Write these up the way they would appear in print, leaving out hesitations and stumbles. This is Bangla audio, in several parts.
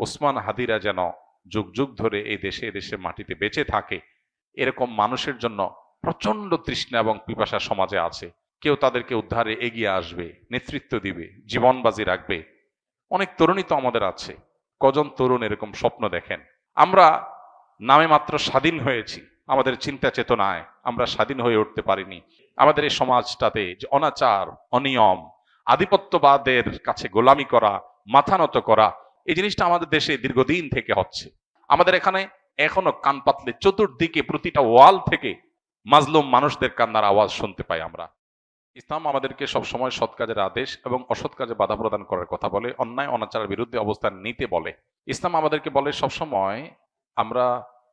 ওসমান হাদিরা যেন যুগ যুগ ধরে এই দেশে মাটিতে বেঁচে থাকে, এরকম মানুষের জন্য প্রচন্ড তৃষ্ণা এবং পিপাসা সমাজে আছে। কেউ তাদেরকে উদ্ধারে এগিয়ে আসবে, নেতৃত্ব দিবে, জীবন বাজি রাখবে। অনেক তরুণী তো আমাদের আছে। কজন তরুণ এরকম স্বপ্ন দেখেন? আমরা নামে মাত্র স্বাধীন হয়েছি, আমাদের চিন্তা চেতনায় আমরা স্বাধীন হয়ে উঠতে পারিনি। আমাদের এই সমাজটাতে যে অনাচার, অনিয়ম, আধিপত্যবাদের কাছে গোলামি করা, মাথা নত করা, এই জিনিসটা আমাদের দেশে দীর্ঘদিন থেকে হচ্ছে। আমাদের এখানে এখনো কান পাতলে চতুর্দিকে প্রতিটা ওয়াল থেকে মাজলুম মানুষদের কান্নার আওয়াজ শুনতে পাই আমরা। ইসলাম আমাদেরকে সবসময় সৎ কাজের আদেশ এবং অসৎ কাজে বাধা প্রদান করার কথা বলে, অন্যায় অনাচারের বিরুদ্ধে অবস্থান নিতে বলে। ইসলাম আমাদেরকে বলে সবসময় আমরা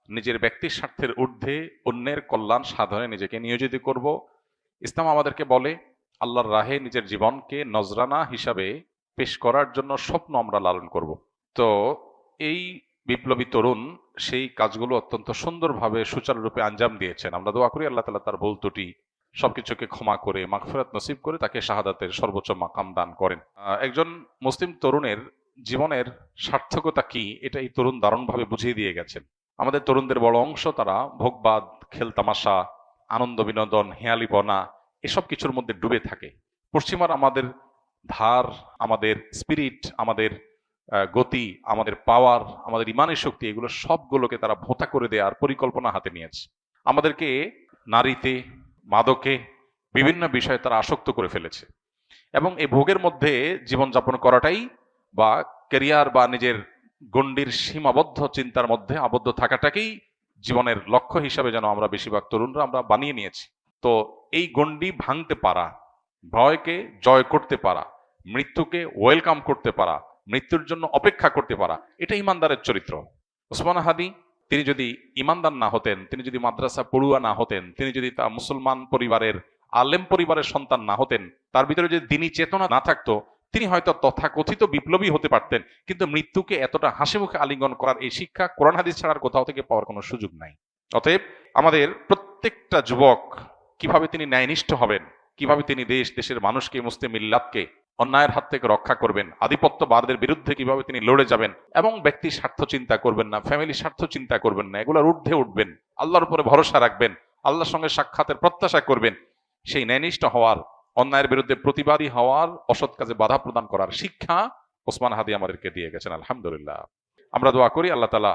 নিজের ব্যক্তির স্বার্থের ঊর্ধ্বে অন্যের কল্যাণ সাধনে নিজেকে নিয়োজিত করব। ইসলাম আমাদেরকে বলে আল্লাহর রাহে নিজের জীবনকে নজরানা হিসাবে পেশ করার জন্য স্বপ্ন আমরা লালন করব। তো এই বিপ্লবী তরুণ সেই কাজগুলো অত্যন্ত সুন্দরভাবে সুচারুরূপে আঞ্জাম দিয়েছেন। আমরা দোয়া করি আল্লাহ তাআলা তার ভুল ত্রুটি সবকিছুকে ক্ষমা করে মাগফিরাত নসিব করে তাকে শাহাদাতের সর্বোচ্চ মাকাম দান করেন। একজন মুসলিম তরুণের জীবনের সার্থকতা কি, এটা এই তরুণ দারুণভাবে বুঝিয়ে দিয়ে গেছেন। আমাদের তরুণদের বড় অংশ তারা ভোগবাদ, খেলতামাশা, আনন্দ বিনোদন, হেয়ালিপনা এসব কিছুর মধ্যে ডুবে থাকে। পশ্চিমার আমাদের ধার, আমাদের স্পিরিট, আমাদের গতি, আমাদের পাওয়ার, আমাদের ইমানের শক্তি, এগুলো সবগুলোকে তারা ভোঁতা করে দেওয়ার পরিকল্পনা হাতে নিয়েছে। আমাদেরকে নারীতে, মাদকে, বিভিন্ন বিষয়ে তারা আসক্ত করে ফেলেছে এবং এই ভোগের মধ্যে জীবনযাপন করাটাই বা ক্যারিয়ার বা নিজের গণ্ডির সীমাবদ্ধ চিন্তার মধ্যে আবদ্ধ থাকাটাকেই জীবনের লক্ষ্য হিসাবে যেন আমরা বেশিরভাগ তরুণরা আমরা বানিয়ে নিয়েছি। তো এই গণ্ডি ভাঙতে পারা, ভয়কে জয় করতে পারা, মৃত্যুকে ওয়েলকাম করতে পারা, মৃত্যুর জন্য অপেক্ষা করতে পারা, এটা ইমানদারের চরিত্র। ওসমান হাদি তিনি যদি ইমানদার না হতেন, তিনি যদি মাদ্রাসা পড়ুয়া না হতেন, তিনি যদি তা মুসলমান পরিবারের আলেম পরিবারের সন্তান না হতেন, তার ভিতরে যদি দিনী চেতনা না থাকতো, তিনি হয়তো তথাকথিত বিপ্লবী হতে পারতেন, কিন্তু মৃত্যুকে এতটা হাসি মুখে আলিঙ্গন করার এই শিক্ষা কোরআন হাদিস ছাড়ার কোথাও থেকে পাওয়ার কোনো সুযোগ নাই। অতএব আমাদের প্রত্যেকটা যুবক কিভাবে তিনি ন্যায়নিষ্ঠ হবেন, কিভাবে তিনি দেশের মানুষকে, মুসলিম মিল্লাতকে অন্যায়ের হাত থেকে রক্ষা করবেন, আধিপত্যবাদের বিরুদ্ধে কিভাবে তিনি লড়ে যাবেন এবং ব্যক্তি স্বার্থ চিন্তা করবেন না, ফ্যামিলি স্বার্থ চিন্তা করবেন না, এগুলোর ঊর্ধ্বে উঠবেন, আল্লাহর উপরে ভরসা রাখবেন, আল্লাহর সঙ্গে সাক্ষাতের প্রত্যাশা করবেন, সেই ন্যায়নিষ্ঠ হওয়ার, অন্যায়ের বিরুদ্ধে প্রতিবাদী হওয়ার, অসৎ কাজে বাধা প্রদান করার শিক্ষা ওসমান হাদি আমাদেরকে দিয়ে গেছেন। আলহামদুলিল্লাহ, আমরা দোয়া করি আল্লাহ তাআলা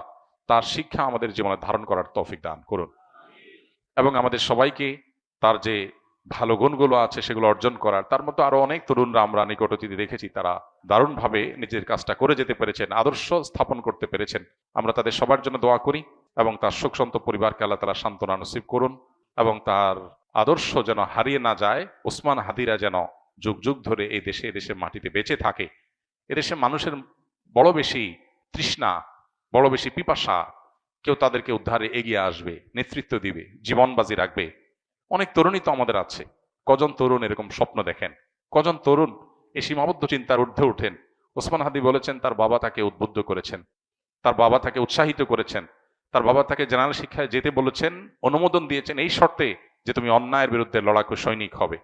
তার শিক্ষা আমাদের জীবনে ধারণ করার তৌফিক দান করুন এবং আমাদের সবাইকে তার যে ভালো গুণগুলো আছে সেগুলো অর্জন করার। তার মতো আরো অনেক তরুণরা আমরা নিকট অতীতে দেখেছি, তারা দারুণভাবে নিজের কাজটা করে যেতে পেরেছেন, আদর্শ স্থাপন করতে পেরেছেন। আমরা তাদের সবার জন্য দোয়া করি এবং তার শোকসন্ত পরিবারকে আল্লাহ তাআলা সান্ত্বনা নসিব করুন এবং তার আদর্শ যেন হারিয়ে না যায়। ওসমান হাদিরা যেন যুগ যুগ ধরে এই দেশে মাটিতে বেঁচে থাকে। এদেশে মানুষের বড় বেশি তৃষ্ণা, বড় বেশি পিপাসা। কেউ তাদেরকে উদ্ধারে এগিয়ে আসবে, নেতৃত্ব দিবে, জীবন বাজি রাখবে। অনেক তরুণী তো আমাদের আছে। কজন তরুণ এরকম স্বপ্ন দেখেন? কজন তরুণ এই সীমাবদ্ধ চিন্তার ঊর্ধ্বে উঠেন? ওসমান হাদি বলেছেন তার বাবা তাকে উদ্বুদ্ধ করেছেন, তার বাবা তাকে উৎসাহিত করেছেন, তার বাবা তাকে জেনারেল শিক্ষায় যেতে বলেছেন, অনুমোদন দিয়েছেন এই শর্তে যে তুমি অন্যায়ের বিরুদ্ধে লড়াকু সৈনিক হবে।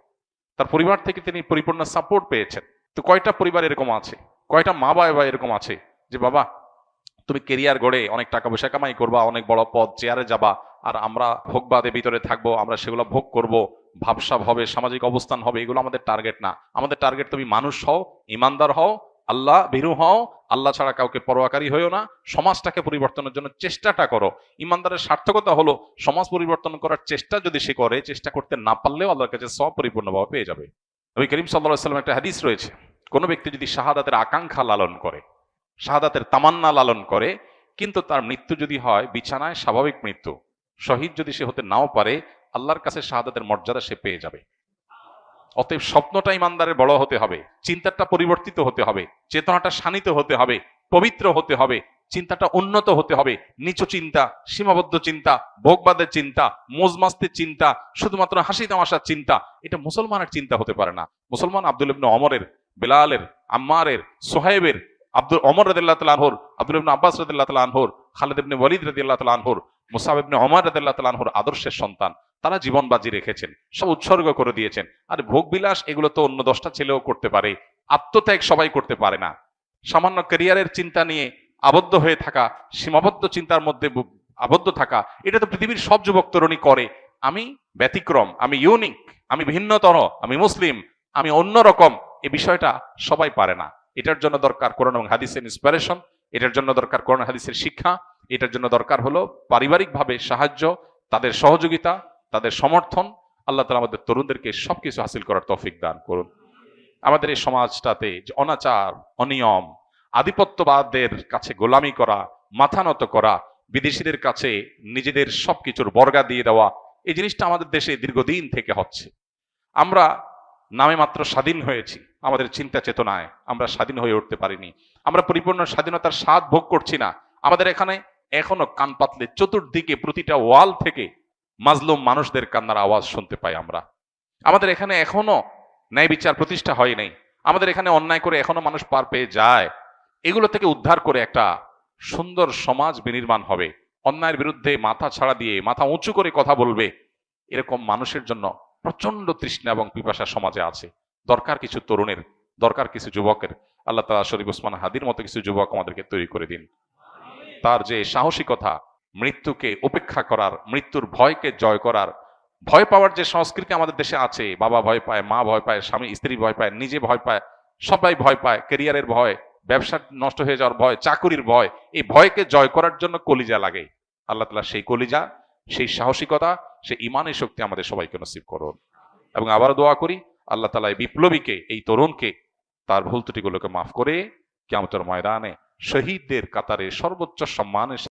তার পরিবার থেকে তিনি পরিপূর্ণ সাপোর্ট পেয়েছেন। তো কয়টা পরিবার এরকম আছে, কয়টা মা বাবা এরকম আছে যে বাবা তুমি কেরিয়ার গড়ে অনেক টাকা পয়সা কামাই করবা, অনেক বড় পদ চেয়ারে যাবা, আর আমরা ভোগবাদের ভিতরে থাকবো, আমরা সেগুলো ভোগ করব, ভাবসাব হবে, সামাজিক অবস্থান হবে, এগুলো আমাদের টার্গেট না। আমাদের টার্গেট তুমি মানুষ হও, ইমানদার হও, আল্লাহ ভীরু হও, আল্লাহ ছাড়া কাউকে পরোয়াকারী হইও না, সমাজটাকে পরিবর্তনের জন্য চেষ্টাটা করো। ইমানদারের সার্থকতা হলো সমাজ পরিবর্তন করার চেষ্টা যদি সে করে, চেষ্টা করতে না পারলেও আল্লাহর কাছে সব পরিপূর্ণভাবে পেয়ে যাবে। নবী করিম সাল্লাল্লাহু আলাইহি ওয়াসাল্লাম একটা হাদিস রয়েছে, কোন ব্যক্তি যদি শাহাদাতের আকাঙ্ক্ষা লালন করে, শাহাদাতের তামান্না লালন করে, কিন্তু তার মৃত্যু যদি হয় বিছানায় স্বাভাবিক মৃত্যু, শহীদ যদি সে হতে নাও পারে, আল্লাহর কাছে শাহাদাতের মর্যাদা সে পেয়ে যাবে। অতএব স্বপ্নটা ইমানদারের বড় হতে হবে, চিন্তাটা পরিবর্তিত হতে হবে, চেতনাটা শানিত হতে হবে, পবিত্র হতে হবে, চিন্তাটা উন্নত হতে হবে। নিচু চিন্তা, সীমাবদ্ধ চিন্তা, ভোগবাদের চিন্তা, মোজমাস্তির চিন্তা, শুধুমাত্র হাসি তামাশার চিন্তা, এটা মুসলমানের চিন্তা হতে পারে না। মুসলমান আব্দুল ইবনে ওমরের, বেলালের, আম্মারের, সোহাইবের, ওমর রাদিয়াল্লাহু তাআলা আনহুর, আব্দুল ইবনে আব্বাস রাদিয়াল্লাহু তাআলা আনহুর, খালিদ ইবনে ওয়ালিদ রাদিয়াল্লাহু তাআলা আনহুর, মুসআব ইবনে ওমর রাদিয়াল্লাহু তাআলা আনহুর আদর্শের সন্তান। তারা জীবন বাজি রেখেছেন, সব উৎসর্গ করে দিয়েছেন। আর ভোগ বিলাস এগুলো তো অন্য 10টা ছেলেও করতে পারে, আত্মত্যাগ সবাই করতে পারে না। সামান্য ক্যারিয়ারের চিন্তা নিয়ে আবদ্ধ হয়ে থাকা, সীমাবদ্ধ চিন্তার মধ্যে আবদ্ধ থাকা, এটা তো পৃথিবীর সব যুবক তরুণী করে। আমি ব্যতিক্রম, আমি ইউনিক, আমি ভিন্নতর, আমি মুসলিম, আমি অন্যরকম, এই বিষয়টা সবাই পারে না। এটার জন্য দরকার কোরআন এবং হাদিসের ইন্সপিরেশন, এটার জন্য দরকার কোরআন হাদিসের শিক্ষা, এটার জন্য দরকার হলো পারিবারিকভাবে সাহায্য, তাদের সহযোগিতা, তাদের সমর্থন। আল্লাহ তাআলা আমাদের তরুণদেরকে সবকিছু হাসিল করার তৌফিক দান করুন। আমাদের এই সমাজটাতে যে অনাচার, অনিয়ম, আধিপত্যবাদের কাছে গোলামি করা, মাথা নত করা, বিদেশিদের কাছে নিজেদের সবকিছুর বর্গা দিয়ে দেওয়া, এই জিনিসটা আমাদের দেশে দীর্ঘদিন থেকে হচ্ছে। আমরা নামে মাত্র স্বাধীন হয়েছি, আমাদের চিন্তা চেতনায় আমরা স্বাধীন হয়ে উঠতে পারিনি। আমরা পরিপূর্ণ স্বাধীনতার স্বাদ ভোগ করছি না। আমাদের এখানে এখনো কান পাতলে চতুর্দিকে প্রতিটা ওয়াল থেকে মাজলুম মানুষদের কান্নার আওয়াজ শুনতে পাই আমরা। আমাদের এখানে এখনো ন্যায় বিচার প্রতিষ্ঠা হয় নাই। আমাদের এখানে অন্যায় করে এখনো মানুষ পার পেয়ে যায়। এগুলো থেকে উদ্ধার করে একটা সুন্দর সমাজ বিনির্মাণ হবে, অন্যায়ের বিরুদ্ধে মাথা ছাড়া দিয়ে মাথা উঁচু করে কথা বলবে, এরকম মানুষের জন্য প্রচন্ড তৃষ্ণা এবং পিপাসা সমাজে আছে। দরকার কিছু তরুণের, দরকার কিছু যুবকের। আল্লাহ তাআলা শরীফ ওসমান হাদির মতো কিছু যুবক আমাদেরকে তৈরি করে দিন। তার যে সাহসিকতা, মৃত্যুকে উপেক্ষা করার, মৃত্যুর ভয়কে জয় করার, ভয় পাওয়ার যে সংস্কৃতি আমাদের দেশে আছে, বাবা ভয় পায়, মা ভয় পায়, স্বামী স্ত্রী ভয় পায়, নিজে ভয় পায়, সবাই ভয় পায়, ক্যারিয়ারের ভয়, ব্যবসা নষ্ট হয়ে যাওয়ার ভয়, চাকুরির ভয়, এই ভয়কে জয় করার জন্য কলিজা লাগে। আল্লাহ তাআলা সেই কলিজা, সেই সাহসিকতা, সেই ইমানের শক্তি আমাদের সবাইকে নসিব করুন। এবং আবার দোয়া করি আল্লাহ তাআলা এই বিপ্লবীকে, এই তরুণকে তার ভুল ত্রুটিগুলোকে মাফ করে কিয়ামতের ময়দানে শহীদদের কাতারে সর্বোচ্চ সম্মানের